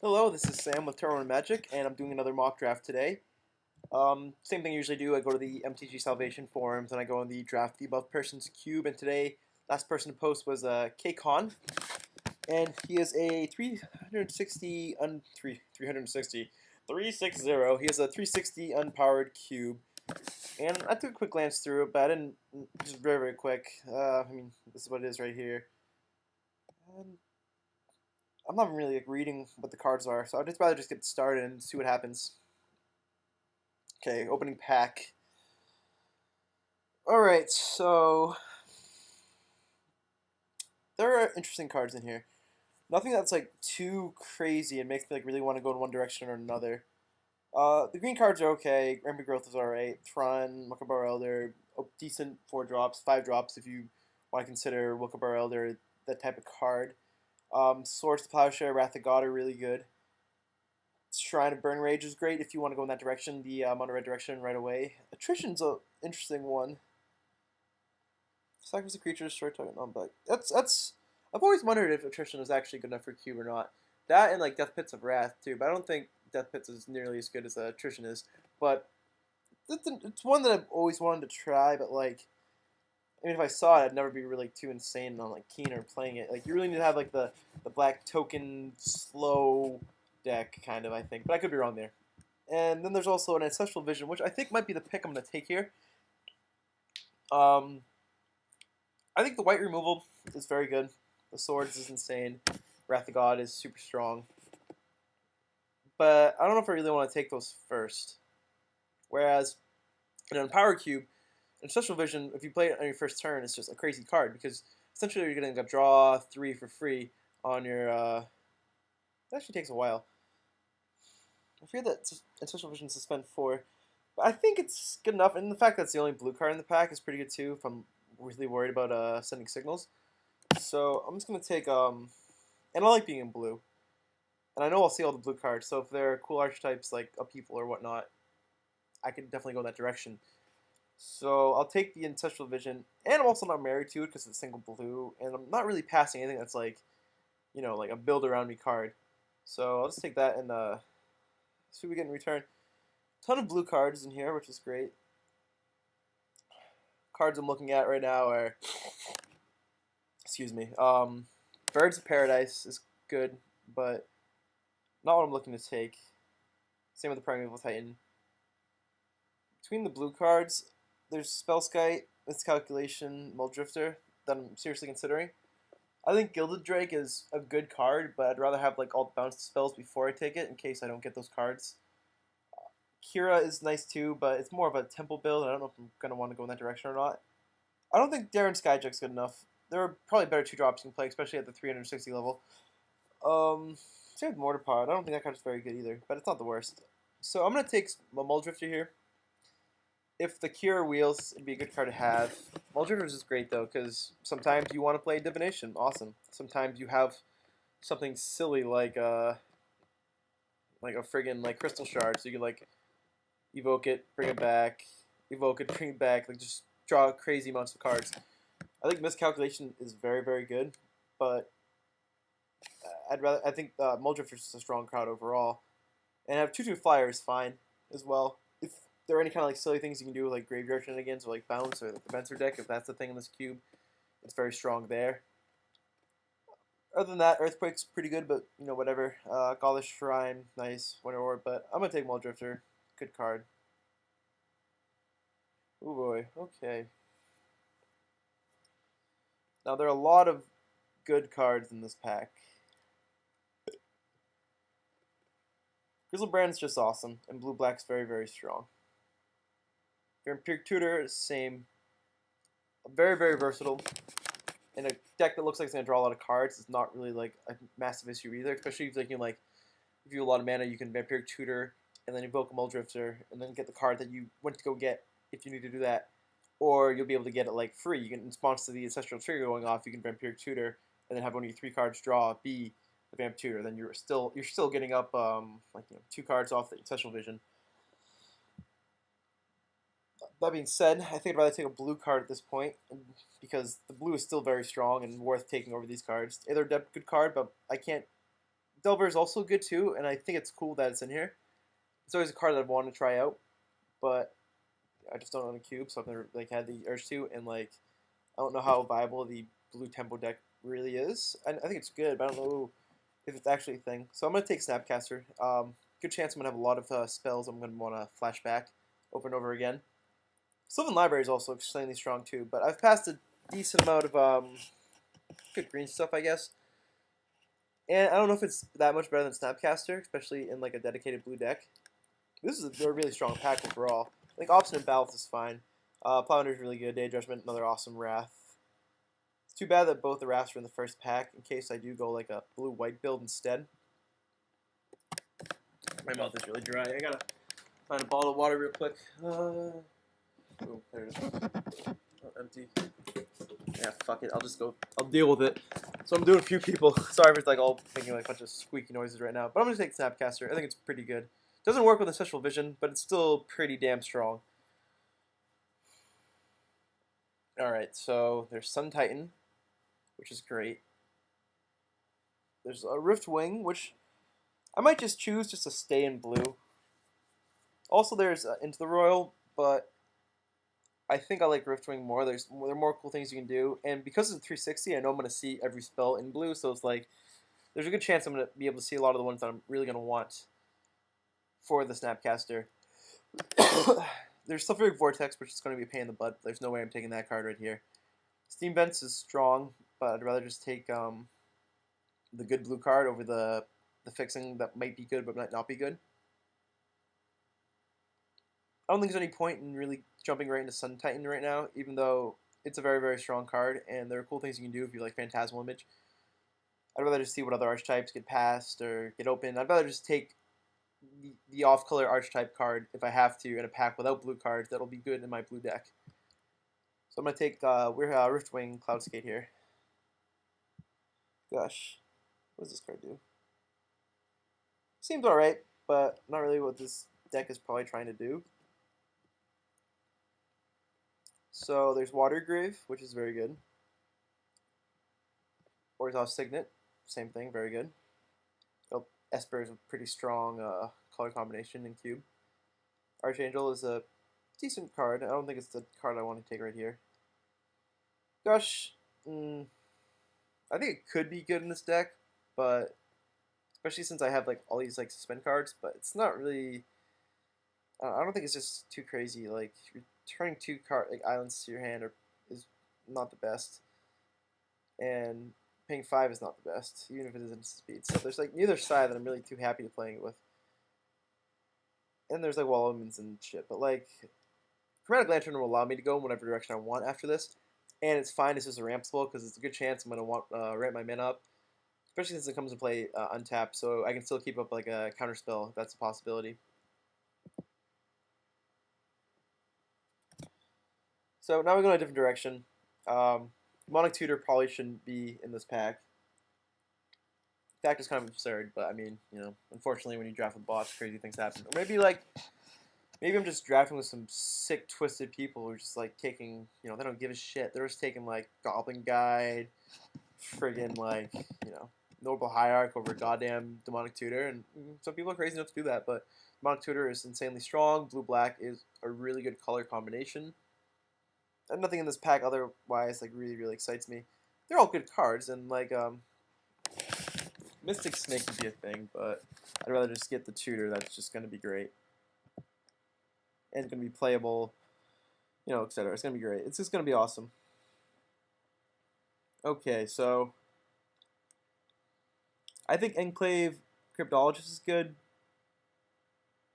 Hello, this is Sam with Turbo Magic, and I'm doing another mock draft today. Same thing I usually do. I go to the MTG Salvation forums and I go on the draft the above person's cube. And today, last person to post was KCon, and he is a 360 360 360. He has a 360 unpowered cube, and I took a quick glance through it, but I didn't just very quick. This is what it is right here. And I'm not really reading what the cards are, so I'd just rather just get started and see what happens. Okay, opening pack. Alright, so there are interesting cards in here. Nothing that's like too crazy and makes me like really want to go in one direction or another. The green cards are okay. Rampant Growth is alright. Tron, Wilkabur Elder, decent 4 drops, 5 drops if you want to consider Wilkabur Elder that type of card. Swords to Plowshare, Wrath of God are really good. Shrine of Burn Rage is great if you want to go in that direction, the mono red direction right away. Attrition's an interesting one. Sacrifice a creature, short target on but that's I've always wondered if attrition is actually good enough for cube or not. That and like Death Pits of Wrath too, but I don't think Death Pits is nearly as good as attrition is. But it's one that I've always wanted to try, but like I mean if I saw it I'd never be really too insane on like keen or playing it. Like you really need to have like the black token slow deck kind of I think. But I could be wrong there. And then there's also an Ancestral Vision, which I think might be the pick I'm gonna take here. I think the white removal is very good. The swords is insane. Wrath of God is super strong. But I don't know if I really want to take those first. Whereas in an Power Cube, Ancestral Vision, if you play it on your first turn, it's just a crazy card because essentially you're getting a draw 3 for free on your. It actually takes a while. I fear that Ancestral Vision suspend 4. But I think it's good enough, and the fact that it's the only blue card in the pack is pretty good too if I'm really worried about sending signals. So I'm just going to take, and I like being in blue. And I know I'll see all the blue cards, so if there are cool archetypes like Upheaval or whatnot, I could definitely go in that direction. So I'll take the Ancestral Vision, and I'm also not married to it because it's single blue, and I'm not really passing anything that's like, like a build around me card. So I'll just take that and see what we get in return. Ton of blue cards in here, which is great. Cards I'm looking at right now are, excuse me, Birds of Paradise is good, but not what I'm looking to take. Same with the Primeval Titan. Between the blue cards, there's Spellskite, Miscalculation, Muldrifter that I'm seriously considering. I think Gilded Drake is a good card, but I'd rather have like all the bounce spells before I take it in case I don't get those cards. Kira is nice too, but it's more of a temple build. I don't know if I'm going to want to go in that direction or not. I don't think Darren Skyjack's good enough. There are probably better 2 drops you can play, especially at the 360 level. Same with Mortarpod. I don't think that card is very good either, but it's not the worst. So I'm going to take a Muldrifter here. If the Cure wheels, it'd be a good card to have. Muldrifter is great though, because sometimes you want to play Divination. Awesome. Sometimes you have something silly like a friggin' like Crystal Shard, so you can like evoke it, bring it back, evoke it, bring it back, like just draw crazy amounts of cards. I think Miscalculation is very good, but I think Muldrifter is a strong card overall, and have 2/2 flyer is fine as well. If there are any kind of like silly things you can do like graveyard shenanigans or like bounce or like the Venser deck, if that's the thing in this cube, it's very strong there. Other than that, Earthquake's pretty good, but whatever. Gaulish Shrine, nice, Winter Orb, but I'm gonna take Muldrifter. Good card. Oh boy, okay. Now there are a lot of good cards in this pack. Grizzlebrand's just awesome, and blue-black's very strong. Vampiric Tutor, same. Very versatile. In a deck that looks like it's going to draw a lot of cards, it's not really like a massive issue either, especially if you like if you have a lot of mana, you can Vampiric Tutor, and then evoke a Muldrifter, and then get the card that you went to go get if you need to do that. Or you'll be able to get it like free. You can, in response to the Ancestral Trigger going off, you can Vampiric Tutor, and then have one of your 3 cards draw be the Vamp Tutor. Then you're still getting up 2 cards off the Ancestral Vision. That being said, I think I'd rather take a blue card at this point because the blue is still very strong and worth taking over these cards. They're a good card, but I can't Delver is also good too, and I think it's cool that it's in here. It's always a card that I've wanted to try out, but I just don't own a cube, so I've never like had the urge to, and like I don't know how viable the blue tempo deck really is. I think it's good, but I don't know if it's actually a thing. So I'm gonna take Snapcaster. Good chance I'm gonna have a lot of spells I'm gonna want to flash back over and over again. Sylvan Library is also extremely strong too, but I've passed a decent amount of good green stuff, I guess. And I don't know if it's that much better than Snapcaster, especially in like a dedicated blue deck. This is a really strong pack overall. Like Obstinate Balance is fine. Plowhunter is really good. Day Judgment, another awesome Wrath. It's too bad that both the Wraths are in the first pack in case I do go like a blue-white build instead. My mouth is really dry. I gotta find a bottle of water real quick. Oh, there it is. Oh, empty. Yeah, fuck it. I'll just go. I'll deal with it. So I'm doing a few people. Sorry if it's like all making like a bunch of squeaky noises right now. But I'm gonna take Snapcaster. I think it's pretty good. Doesn't work with Ancestral Vision, but it's still pretty damn strong. Alright, so there's Sun Titan, which is great. There's a Rift Wing, which I might just choose just to stay in blue. Also, there's Into the Royal, but I think I like Riftwing more. There are more cool things you can do, and because it's 360, I know I'm going to see every spell in blue, so it's like there's a good chance I'm going to be able to see a lot of the ones that I'm really going to want for the Snapcaster. There's Sulfuric Vortex, which is going to be a pain in the butt. There's no way I'm taking that card right here. Steam Vents is strong, but I'd rather just take the good blue card over the fixing that might be good but might not be good. I don't think there's any point in really jumping right into Sun Titan right now, even though it's a very, very strong card, and there are cool things you can do if you like Phantasmal Image. I'd rather just see what other archetypes get passed or get open. I'd rather just take the off-color archetype card if I have to in a pack without blue cards. That'll be good in my blue deck. So I'm going to take Riftwing Cloudskate here. Gosh, what does this card do? Seems alright, but not really what this deck is probably trying to do. So there's Watergrave, which is very good. Orzhov Signet, same thing, very good. Oh, Esper is a pretty strong color combination in cube. Archangel is a decent card. I don't think it's the card I want to take right here. Gosh, I think it could be good in this deck, but especially since I have like all these like suspend cards, but it's not really. I don't think it's just too crazy. Like returning two islands to your hand is not the best, and paying 5 is not the best, even if it is instant speed. So there's like neither side that I'm really too happy to playing it with. And there's like wall omens and shit, but like Chromatic Lantern will allow me to go in whatever direction I want after this, and it's fine. It's just a ramp spell because it's a good chance I'm gonna want ramp my mana up, especially since it comes to play untapped, so I can still keep up like a counter spell if that's a possibility. So now we're going a different direction. Demonic Tutor probably shouldn't be in this pack. The fact is kind of absurd, but I mean, you know, unfortunately when you draft with bots, crazy things happen. Or maybe I'm just drafting with some sick, twisted people who are just like taking, you know, they don't give a shit. They're just taking like Goblin Guide, friggin' like, you know, Noble Hierarch over goddamn Demonic Tutor, and some people are crazy enough to do that, but Demonic Tutor is insanely strong. Blue-black is a really good color combination. And nothing in this pack otherwise like really, really excites me. They're all good cards, and like Mystic Snake would be a thing, but I'd rather just get the Tutor. That's just going to be great. And it's going to be playable, you know, etc. It's going to be great. It's just going to be awesome. Okay, so I think Enclave Cryptologist is good,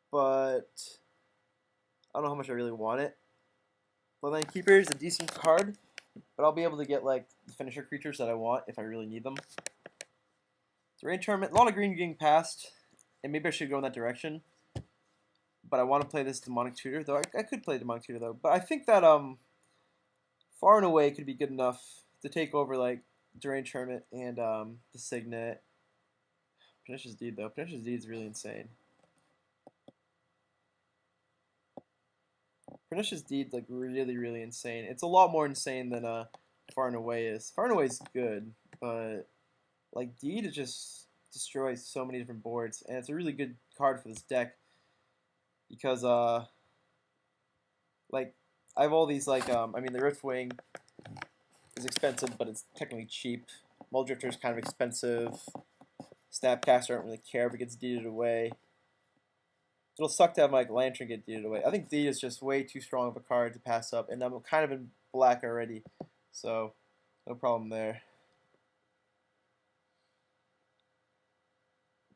but I don't know how much I really want it. Bloodline Keeper is a decent card, but I'll be able to get like the finisher creatures that I want if I really need them. Terrain Tournament, a lot of green getting passed, and maybe I should go in that direction. But I want to play this Demonic Tutor, though. I could play Demonic Tutor, though. But I think that Far and Away could be good enough to take over like Terrain Tournament and the Signet. Pernicious Deed, though. Pernicious Deed is really insane. Pernicious Deed, like, really, really insane. It's a lot more insane than Far and Away is. Far and Away is good, but like Deed is just destroys so many different boards, and it's a really good card for this deck because like I have all these like I mean the Riftwing is expensive, but it's technically cheap. Muldrifter is kind of expensive. Snapcaster, I don't really care if it gets deeded away. It'll suck to have my Lantern get deeded away. I think Deed is just way too strong of a card to pass up, and I'm kind of in black already, so no problem there.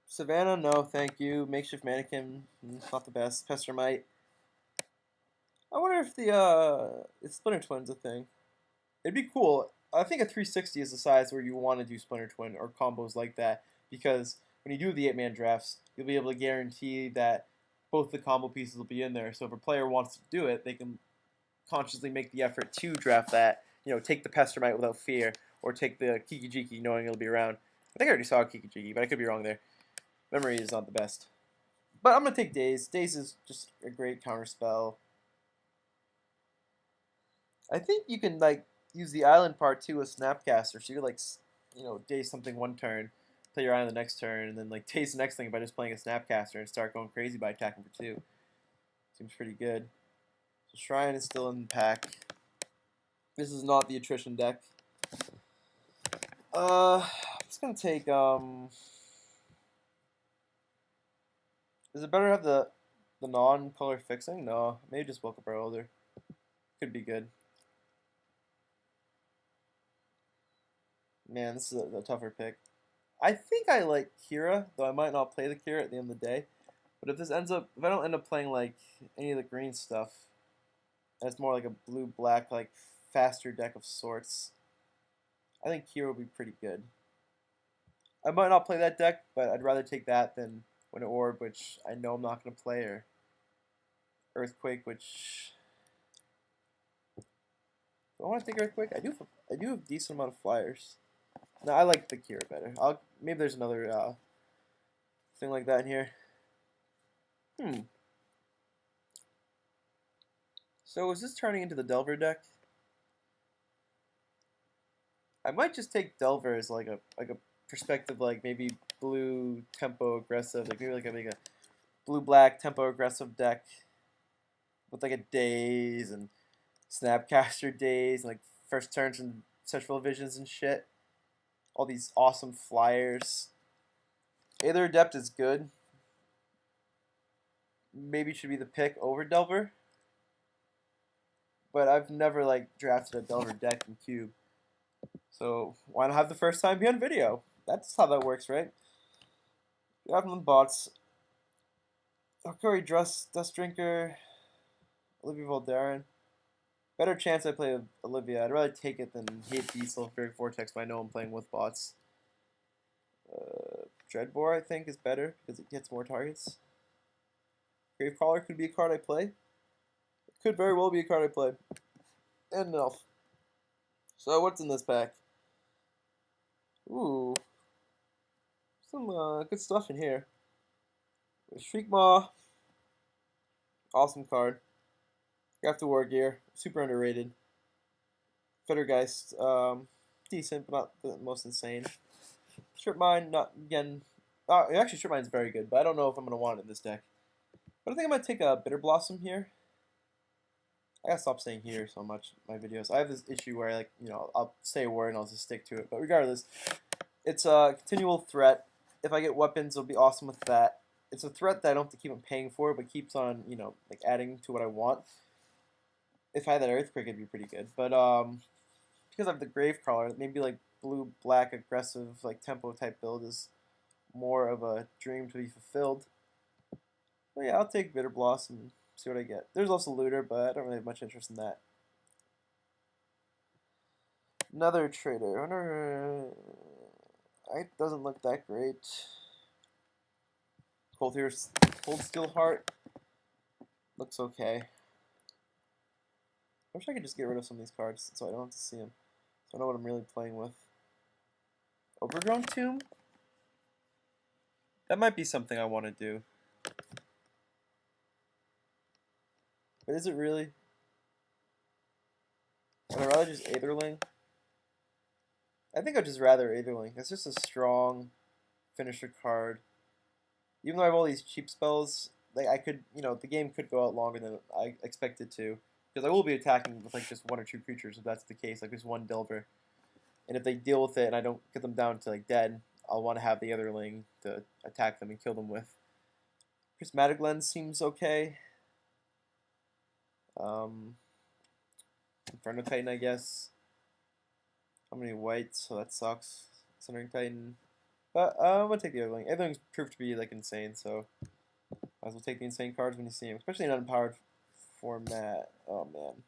Savannah, no, thank you. Makeshift Mannequin, not the best. Pestermite. I wonder if if Splinter Twin's a thing. It'd be cool. I think a 360 is the size where you want to do Splinter Twin or combos like that, because when you do the 8-man drafts, you'll be able to guarantee that both the combo pieces will be in there. So if a player wants to do it, they can consciously make the effort to draft that. You know, take the Pestermite without fear, or take the Kiki-Jiki knowing it'll be around. I think I already saw Kiki-Jiki, but I could be wrong there. Memory is not the best. But I'm going to take Daze. Daze is just a great counter spell. I think you can, like, use the island part too with Snapcaster. So you could, like, you know, Daze something one turn, play your island the next turn, and then, like, Daze the next thing by just playing a Snapcaster and start going crazy by attacking for 2. Seems pretty good. So Shrine is still in the pack. This is not the attrition deck. I'm just going to take, is it better to have the non-color fixing? No, maybe just Book of Elder. Could be good. Man, this is a tougher pick. I think I like Kira, though I might not play the Kira at the end of the day. But if I don't end up playing like any of the green stuff, and it's more like a blue-black, like faster deck of sorts, I think Kira would be pretty good. I might not play that deck, but I'd rather take that than Winter Orb, which I know I'm not going to play, or Earthquake, which do I want to take Earthquake? I do have a decent amount of flyers. No, I like the Kira better. Maybe there's another thing like that in here. So is this turning into the Delver deck? I might just take Delver as like a perspective, like maybe blue tempo aggressive, like maybe like a blue-black tempo aggressive deck with like a Daze and Snapcaster Daze, and like first turns and Sexual Visions and shit. All these awesome flyers. Aether Adept is good. Maybe should be the pick over Delver. But I've never like drafted a Delver deck in Cube. So why not have the first time be on video? That's how that works, right? Drafting the bots. Okori Dust Drinker. Olivia Voldaren. Better chance I play Olivia. I'd rather take it than hate Diesel, Furic Vortex, but I know I'm playing with bots. Dreadbore, I think, is better because it gets more targets. Gravecaller could be a card I play. It could very well be a card I play. And an elf. So what's in this pack? Ooh. Some good stuff in here. Shriekmaw. Awesome card. Craft of War Gear. Super underrated. Fettergeist. Decent, but not the most insane. Strip Mine, not again. Actually, Strip Mine's very good, but I don't know if I'm going to want it in this deck. But I think I might take a Bitter Blossom here. I gotta stop saying here so much in my videos. I have this issue where, like, you know, I'll say a word and I'll just stick to it. But regardless, it's a continual threat. If I get weapons, it'll be awesome with that. It's a threat that I don't have to keep on paying for, but keeps on, you know, like adding to what I want. If I had that Earthquake, it'd be pretty good. But because I have the Gravecrawler, maybe like blue-black aggressive, like tempo type build is more of a dream to be fulfilled. But yeah, I'll take Bitter Blossom and see what I get. There's also Looter, but I don't really have much interest in that. Another trader. It doesn't look that great. Cold Steel Heart looks okay. I wish I could just get rid of some of these cards so I don't have to see them. So I know what I'm really playing with. Overgrown Tomb? That might be something I want to do. But is it really? Would I rather just Aetherling? I think I'd just rather Aetherling. It's just a strong finisher card. Even though I have all these cheap spells, like I could, the game could go out longer than I expected to, because I will be attacking with like just one or two creatures if that's the case, like just one Delver. And if they deal with it and I don't get them down to like dead, I'll want to have the Otherling to attack them and kill them with. Prismatic Lens seems okay. Inferno Titan, I guess. How many whites? So that sucks. Centering Titan. But I'm gonna take the Otherling. Otherling's proved to be like insane, so might as well take the insane cards when you see them, especially in unpowered format. Oh man.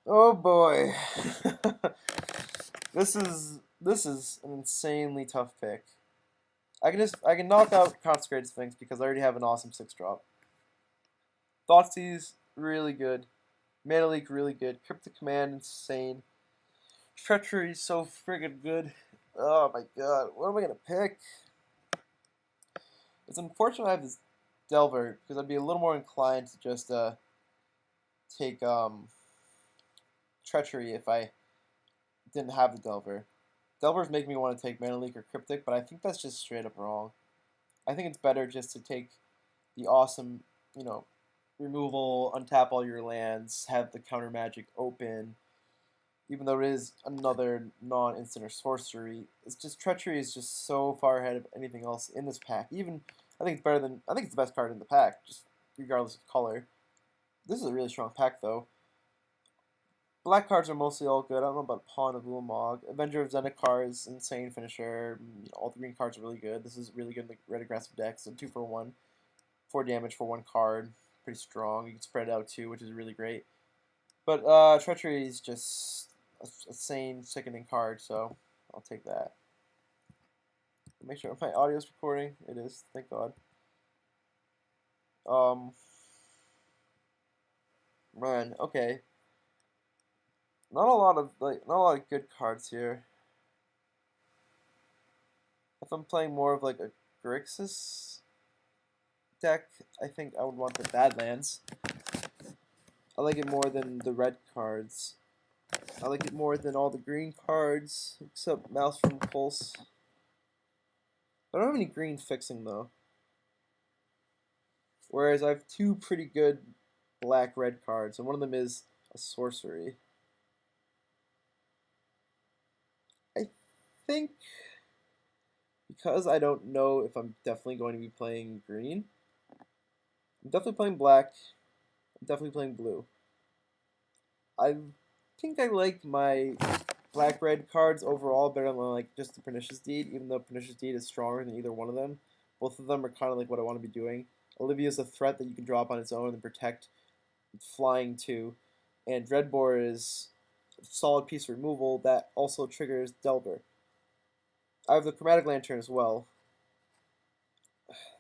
Oh boy. This is an insanely tough pick. I can knock out Consecrated Sphinx because I already have an awesome 6-drop. Thoughtseize, really good. Mana Leak, really good. Cryptic Command, insane. Treachery, so friggin' good. Oh my god, what am I gonna pick? It's unfortunate I have this Delver because I'd be a little more inclined to just take Treachery if I didn't have the Delver. Delvers make me want to take Mana Leak or Cryptic, but I think that's just straight up wrong. I think it's better just to take the awesome, removal, untap all your lands, have the counter magic open. Even though it is another non-instant or sorcery, it's just Treachery is just so far ahead of anything else in this pack. Even I think it's the best card in the pack, just regardless of color. This is a really strong pack though. Black cards are mostly all good. I don't know about Pawn of Ulamog. Avenger of Zendikar is insane finisher. All the green cards are really good. This is really good in the red aggressive deck. So 2 for 1. 4 damage for 1 card. Pretty strong. You can spread it out too, which is really great. But Treachery is just a insane, sickening card, so I'll take that. Make sure my audio is recording. It is, thank God. Man, okay. Not a lot of good cards here. If I'm playing more of like a Grixis deck, I think I would want the Badlands. I like it more than the red cards. I like it more than all the green cards, except Maelstrom Pulse. I don't have any green fixing though. Whereas I have 2 pretty good black-red cards, and one of them is a sorcery. I think because I don't know if I'm definitely going to be playing green, I'm definitely playing black, I'm definitely playing blue. I think I like my black-red cards overall better than like just the Pernicious Deed, even though Pernicious Deed is stronger than either one of them. Both of them are kind of like what I want to be doing. Olivia is a threat that you can drop on its own and protect, flying too, and Dreadbore is a solid piece of removal that also triggers Delver. I have the Chromatic Lantern as well.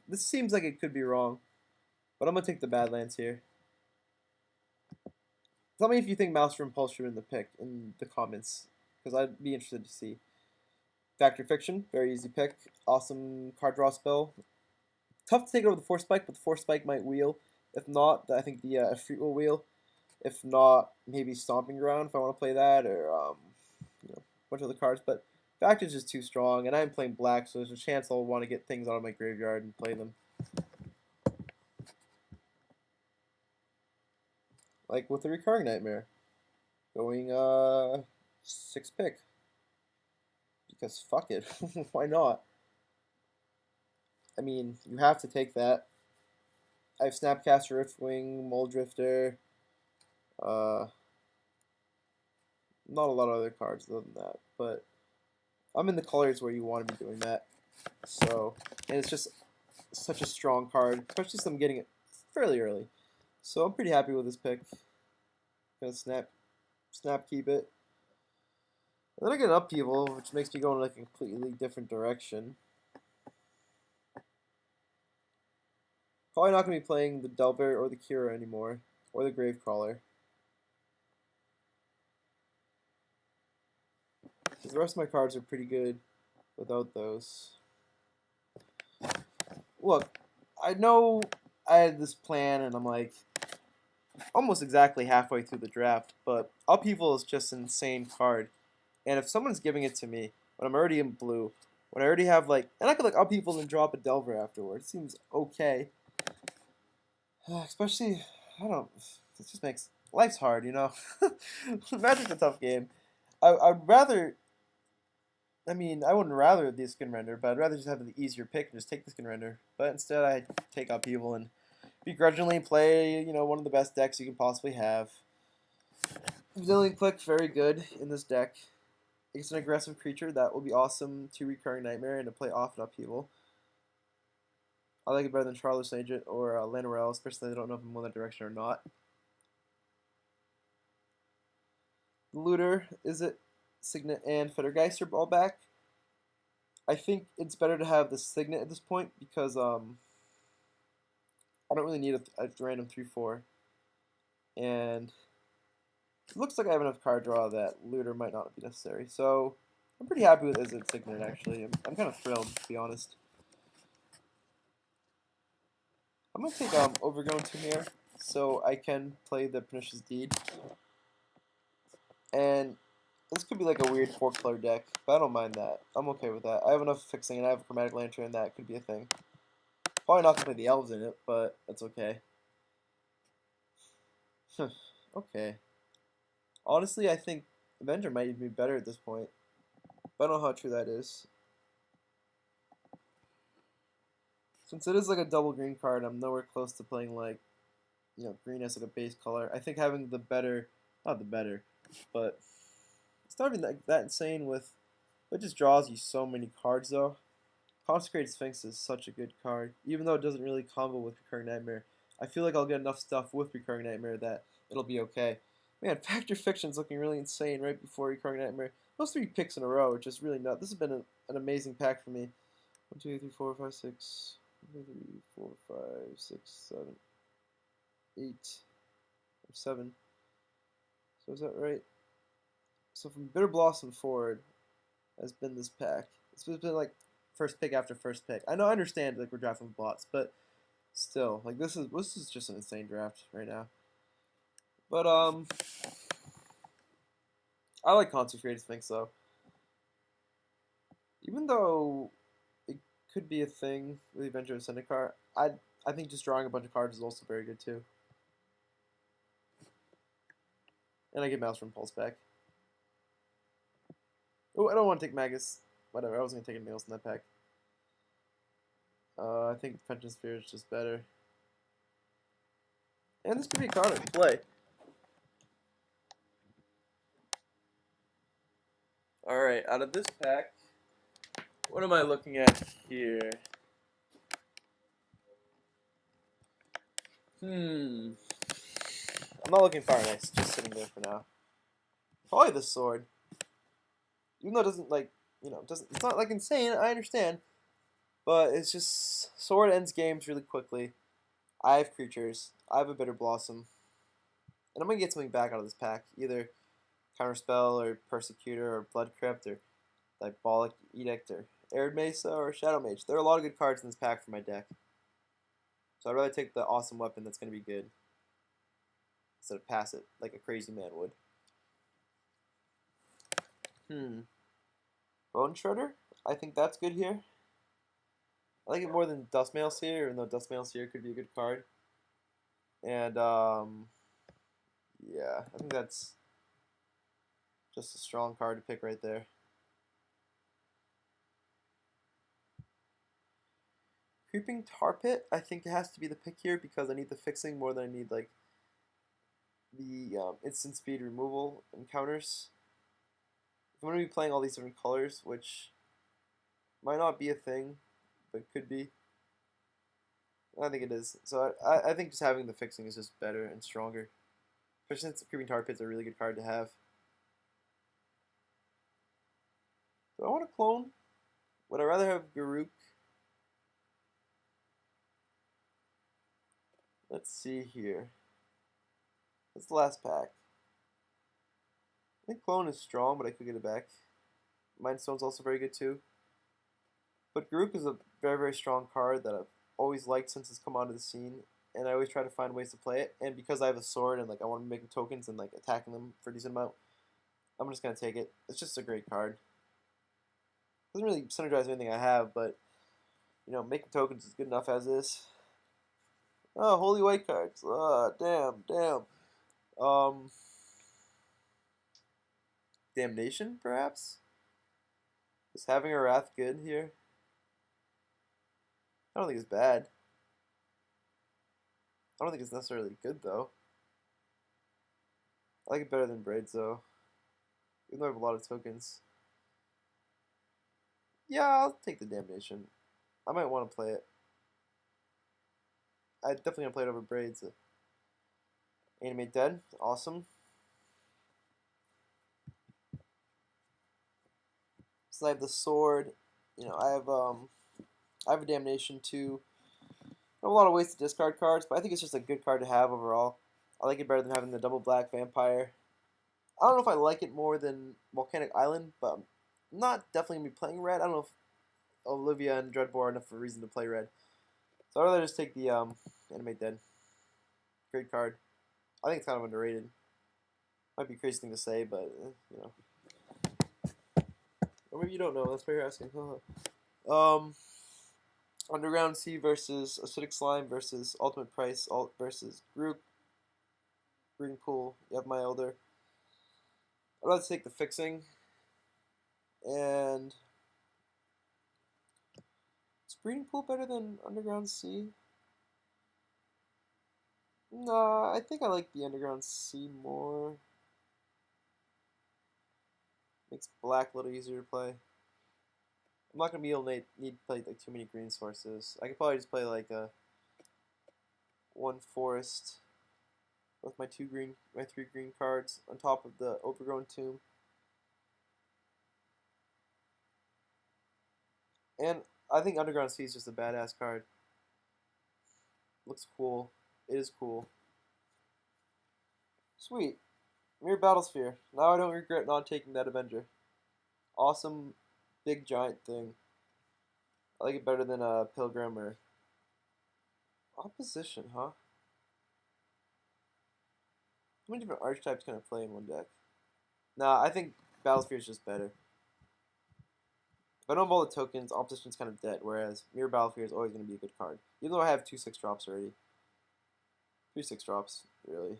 This seems like it could be wrong, but I'm gonna take the Badlands here. Tell me if you think Maelstrom Pulse should be in the pick in the comments, because I'd be interested to see. Factory Fiction, very easy pick. Awesome card draw spell. Tough to take over the Force Spike, but the Force Spike might wheel. If not, I think the Efreet will wheel. If not, maybe Stomping Ground if I want to play that, or a bunch of other cards. But Factory is just too strong, and I'm playing black, so there's a chance I'll want to get things out of my graveyard and play them. Like with the Recurring Nightmare. Going 6 pick. Because fuck it. Why not? I mean, you have to take that. I have Snapcaster, Riftwing, Mole Drifter. Not a lot of other cards other than that. But I'm in the colors where you want to be doing that. So, and it's just such a strong card. Especially since I'm getting it fairly early. So I'm pretty happy with this pick. Gonna snap keep it. And then I get an Upheaval, which makes me go in like a completely different direction. Probably not going to be playing the Delver or the Kira anymore, or the Gravecrawler. Because the rest of my cards are pretty good without those. Look, I know I had this plan, and I'm like almost exactly halfway through the draft, but Upheaval is just an insane card. And if someone's giving it to me, when I'm already in blue, when I already have like, and I could like upheaval and drop a Delver afterwards. It seems okay. Especially, I don't. It just makes life's hard, you know. Magic's a tough game. I'd rather. I mean, I wouldn't rather the skin render, but I'd rather just have the easier pick and just take the skin render. But instead, I take upheaval and begrudgingly play, you know, one of the best decks you can possibly have. Zillion Click, very good in this deck. It's an aggressive creature that will be awesome to Recurring Nightmare and to play off an upheaval. I like it better than Charlotte's Agent or Lanarelle, especially I don't know if I'm in that direction or not. Looter, is it Signet and Fettergeist are all back? I think it's better to have the Signet at this point because I don't really need a random 3/4. And it looks like I have enough card draw that Looter might not be necessary. So I'm pretty happy with Izzet Signet actually. I'm kind of thrilled to be honest. I'm gonna take Overgrown Tomb here so I can play the Pernicious Deed. And this could be like a weird 4-color deck, but I don't mind that. I'm okay with that. I have enough fixing and I have a Chromatic Lantern, that could be a thing. Probably not gonna play the elves in it, but that's okay. Okay. Honestly, I think Avenger might even be better at this point. But I don't know how true that is. Since it is like a double green card, I'm nowhere close to playing like, you know, green as like a base color. I think having the better, not the better, but it's not even that insane with, it just draws you so many cards though. Consecrated Sphinx is such a good card, even though it doesn't really combo with Recurring Nightmare. I feel like I'll get enough stuff with Recurring Nightmare that it'll be okay. Man, Factor Fiction's looking really insane right before Recurring Nightmare. Those 3 picks in a row, which is really nuts. This has been an amazing pack for me. 1, 2, 3, 4, 5, 6. 1, 2, 3, 4, 5, 6, 7, 8, 7. So is that right? So from Bitter Blossom forward has been this pack. It's been like first pick after first pick. I know, I understand like we're drafting bots, but still, like this is just an insane draft right now. But I like Consecrated Sphinx though. Even though it could be a thing with the Avenger of Zendikar, I think just drawing a bunch of cards is also very good too. And I get Maelstrom Pulse back. Oh, I don't want to take Magus. Whatever, I wasn't going to take anything else in that pack. I think Pension Sphere is just better. And this could be a card to play. Alright, out of this pack, what am I looking at here? I'm not looking far nice, just sitting there for now. Probably the sword. Even though it doesn't like, you know, it's not like insane, I understand. But it's just, sword ends games really quickly. I have creatures. I have a Bitter Blossom. And I'm going to get something back out of this pack. Either Counterspell, or Persecutor, or Blood Crypt, or Diabolic Edict, or Arid Mesa, or Shadow Mage. There are a lot of good cards in this pack for my deck. So I'd rather take the awesome weapon that's going to be good instead of pass it like a crazy man would. Bone Shredder? I think that's good here. I like it more than Duskmail Seer, even though Duskmail Seer could be a good card. And, yeah, I think that's just a strong card to pick right there. Creeping Tar Pit, I think it has to be the pick here because I need the fixing more than I need, like, the instant speed removal encounters. If I'm going to be playing all these different colors, which might not be a thing, but could be. I think it is. So I think just having the fixing is just better and stronger. Especially since Creeping Tar Pit's a really good card to have. Do I want to clone? Would I rather have Garuk? Let's see here. That's the last pack. I think clone is strong, but I could get it back. Mind Stone's also very good too. But Garuk is a very, very strong card that I've always liked since it's come onto the scene, and I always try to find ways to play it. And because I have a sword and like I want to make tokens and like attacking them for a decent amount, I'm just gonna take it. It's just a great card. Doesn't really synergize anything I have, but making tokens is good enough as is. Oh, holy white cards. Damn. Um, Damnation, perhaps? Is having a Wrath good here? I don't think it's bad. I don't think it's necessarily good, though. I like it better than Braids, though. Even though I have a lot of tokens. Yeah, I'll take the Damnation. I might want to play it. I definitely gonna play it over Braids. Animate Dead, awesome. So I have the sword. I have a Damnation too. I have a lot of ways to discard cards, but I think it's just a good card to have overall. I like it better than having the double black vampire. I don't know if I like it more than Volcanic Island, but I'm not definitely gonna be playing red. I don't know if Olivia and Dreadbore are enough of a reason to play red. So I'd rather just take the Animate Dead. Great card. I think it's kind of underrated. Might be a crazy thing to say, but or maybe you don't know. That's why you're asking. um, Underground Sea versus Acidic Slime versus Ultimate Price Alt versus Group. Green Pool. You have my Elder. I'd rather take the fixing. And is Breeding Pool better than Underground Sea? Nah, I think I like the Underground Sea more. Makes black a little easier to play. I'm not gonna be able to need to play like too many green sources. I could probably just play like a one forest with my three green cards on top of the Overgrown Tomb. And I think Underground Sea is just a badass card. Looks cool. It is cool. Sweet. Mirror Battlesphere. Now I don't regret not taking that Avenger. Awesome, big giant thing. I like it better than a Pilgrim or Opposition, huh? How many different archetypes can I play in one deck? Nah, I think Battlesphere is just better. If I don't have all the tokens, Opposition's kind of dead, whereas Mirror Battlesphere is always going to be a good card. Even though I have 2 6-drops already. 3 6-drops, really.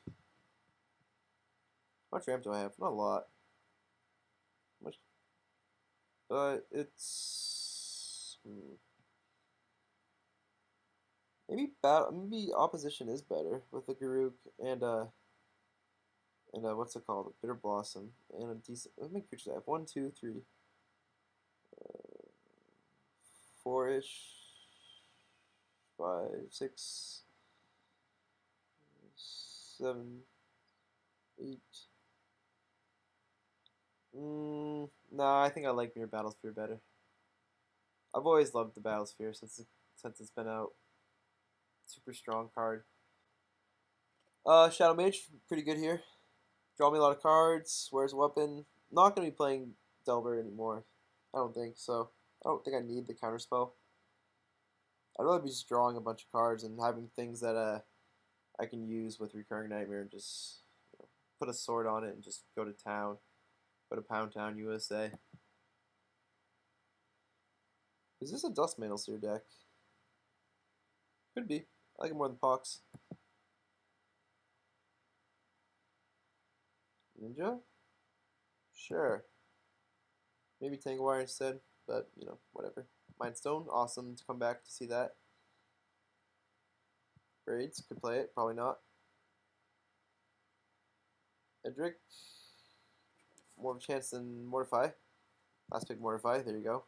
How much ramp do I have? Not a lot. How much? It's... Maybe Opposition is better with the Garuk and what's it called? Bitter Blossom and a decent. How many creatures I have? 1, 2, 3, 4-ish, 5, 6, 7, 8. Nah, I think I like Mirror Battlesphere better. I've always loved the Battlesphere since it's been out. Super strong card. Shadow Mage, pretty good here. Draw me a lot of cards. Wears a weapon. Not gonna be playing Delver anymore. I don't think so. I don't think I need the counterspell. I'd rather be just drawing a bunch of cards and having things that I can use with Recurring Nightmare and just put a sword on it and just go to town. Go to Pound Town, USA. Is this a Dust Mantle Seer deck? Could be. I like it more than Pox. Ninja? Sure. Maybe Tangle Wire instead, but whatever. Mind Stone, awesome to come back to see that. Braids, could play it, probably not. Edric, more of a chance than Mortify. Last pick Mortify, there you go.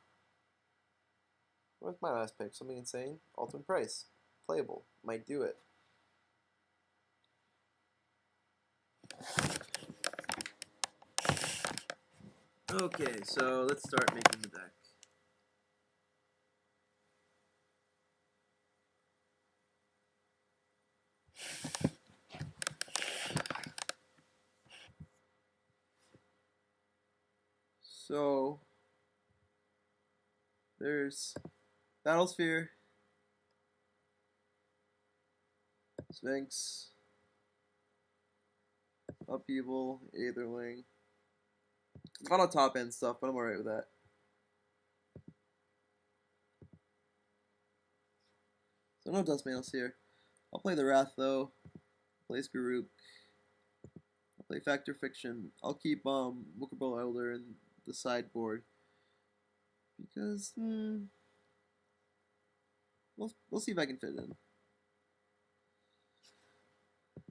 What's my last pick? Something insane? Ultimate Price. Playable. Might do it. Okay, so let's start making the deck. So there's Battlesphere, Sphinx, Upheaval, Aetherling. A lot of top end stuff, but I'm alright with that. So no Dust Manals here. I'll play the Wrath though. Play Skaruk. I'll play Factor Fiction. I'll keep Wookerbow Elder in the sideboard because we'll see if I can fit it in.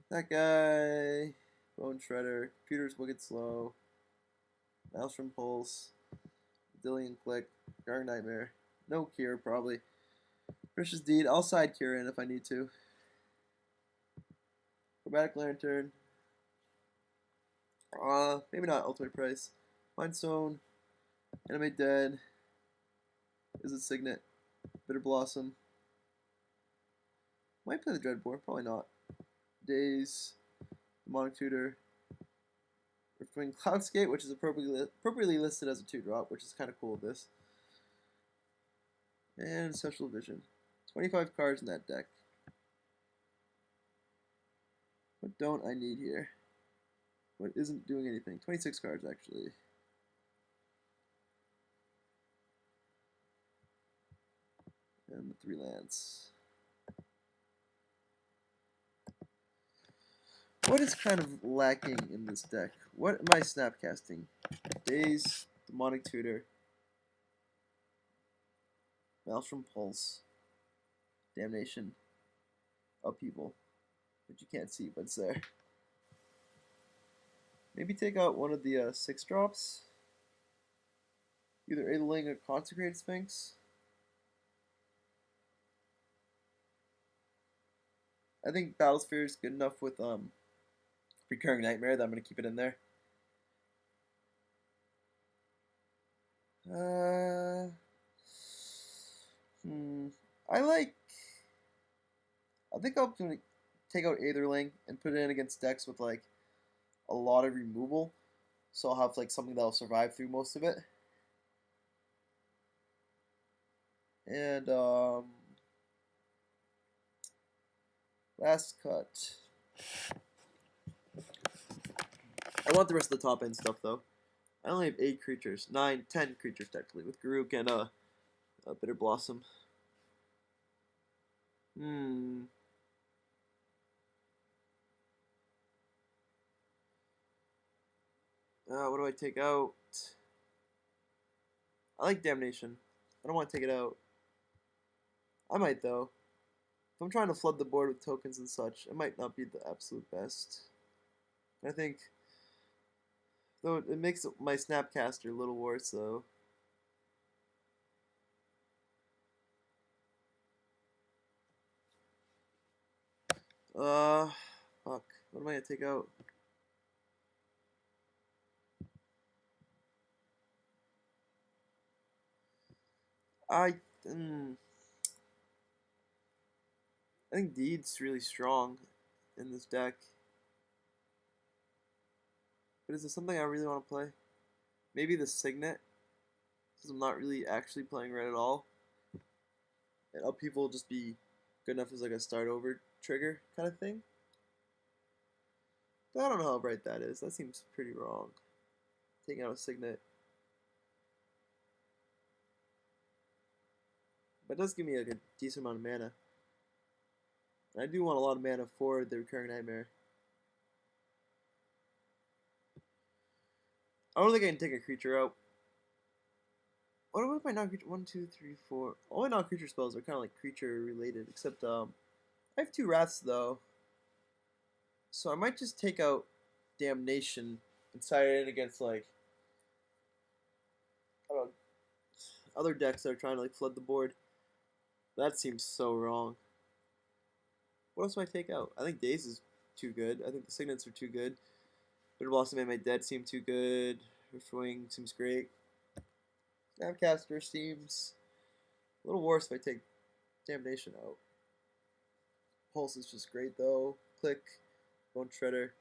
That guy, Bone Shredder, Computer's Wicked Slow, Maelstrom Pulse, Dillion Click, Garg Nightmare, no Cure probably. Precious Deed, I'll side Cure in if I need to. Chromatic Lantern, maybe not Ultimate Price. Mind Stone, Animate Dead, Is it Signet, Bitter Blossom. Might play the Dreadbore, probably not. Daze, Demonic Tutor, Earthwing Cloudscape, which is appropriately listed as a 2-drop, which is kind of cool with this. And Special Vision. 25 cards in that deck. What don't I need here? What isn't doing anything? 26 cards, actually. And the 3 lands. What is kind of lacking in this deck? What am I snapcasting? Daze, Demonic Tutor, Maelstrom Pulse, Damnation, Upheaval, which you can't see, but it's there. Maybe take out one of the 6-drops. Either Adeling or Consecrated Sphinx. I think Battlesphere is good enough with Recurring Nightmare that I'm going to keep it in there. I think I'm going to take out Aetherling and put it in against decks with like a lot of removal. So I'll have like something that'll survive through most of it. And last cut. I want the rest of the top end stuff though. I only have 8 creatures, 9, 10 creatures technically, with Garruk and Bitter Blossom. What do I take out? I like Damnation. I don't want to take it out. I might though. If I'm trying to flood the board with tokens and such, it might not be the absolute best. I think, though, it makes my Snapcaster a little worse though. Fuck. What am I gonna take out? I think Deed's really strong in this deck. But is it something I really want to play? Maybe the Signet, since I'm not really actually playing red at all. And Upheaval will just be good enough as like a start over trigger kind of thing. But I don't know how right that is. That seems pretty wrong. Taking out a Signet. But it does give me like a decent amount of mana. And I do want a lot of mana for the Recurring Nightmare. I don't think I can take a creature out. What are my non-creature? 1, 2, 3, 4. All my non-creature spells are kind of like creature related, except I have 2 Wraths though. So I might just take out Damnation and side it in against like I don't know, other decks that are trying to like flood the board. That seems so wrong. What else do I take out? I think Daze is too good. I think the Signets are too good. Bitter Blossom and my Dead seem too good. Earthwing seems great. Snapcaster seems a little worse if I take Damnation out. Pulse is just great though. Click, Bone Shredder,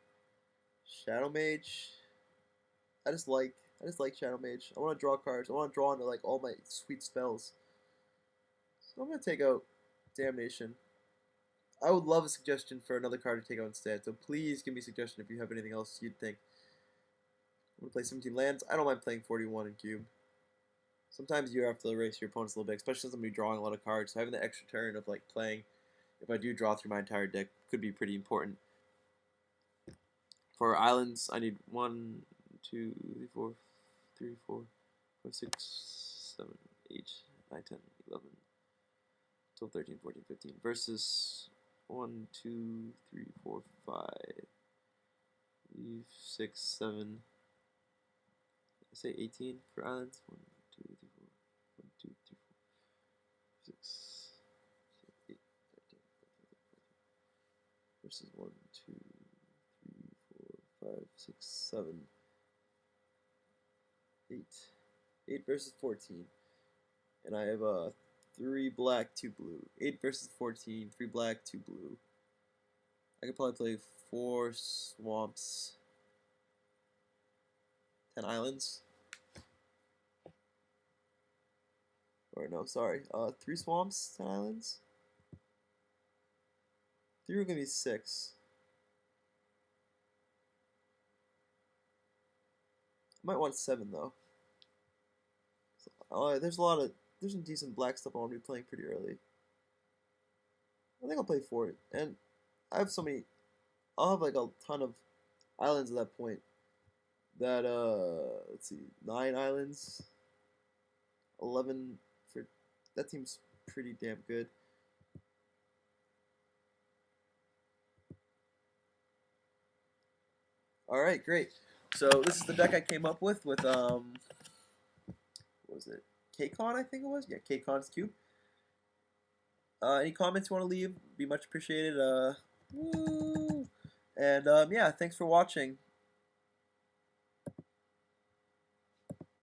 Shadow Mage. I just like Shadow Mage. I want to draw cards. I want to draw into like all my sweet spells. So I'm gonna take out Damnation. I would love a suggestion for another card to take out instead. So please give me a suggestion if you have anything else you'd think. I'm gonna play 17 lands. I don't mind playing 41 in cube. Sometimes you have to erase your opponents a little bit, especially since I'm gonna be drawing a lot of cards. So having the extra turn of like playing if I do draw through my entire deck, could be pretty important. For islands, I need 1, 2, 3, 4, 3, 4, 5, 6, 7, 8, 9, 10, 11, 12, 13, 14, 15. Versus 1, 2, 3, 4, 5, 6, 7. I say 18 for islands. 1, 2, 3, 4. 1, 2, 3, 4, 6, 7, 8, 9, 10, 11, 12, 13, 14. Versus 1, 2, 3, 4, 5, 6, 7, 8. 8 versus 14. And I have 3 black, 2 blue. 8 versus 14, 3 black, 2 blue. I could probably play 4 swamps, 10 islands. Or no, sorry. 3 swamps, 10 islands. 3 are gonna be 6. I might want 7 though. There's some decent black stuff I want to be playing pretty early. I think I'll play 4. And I have so many. I'll have like a ton of islands at that point. That let's see, 9 islands, 11 for that team's pretty damn good. All right, great. So this is the deck I came up with what was it? KCon, I think it was. Yeah, KCon's cube. Any comments you want to leave? Be much appreciated. Woo! And yeah, thanks for watching.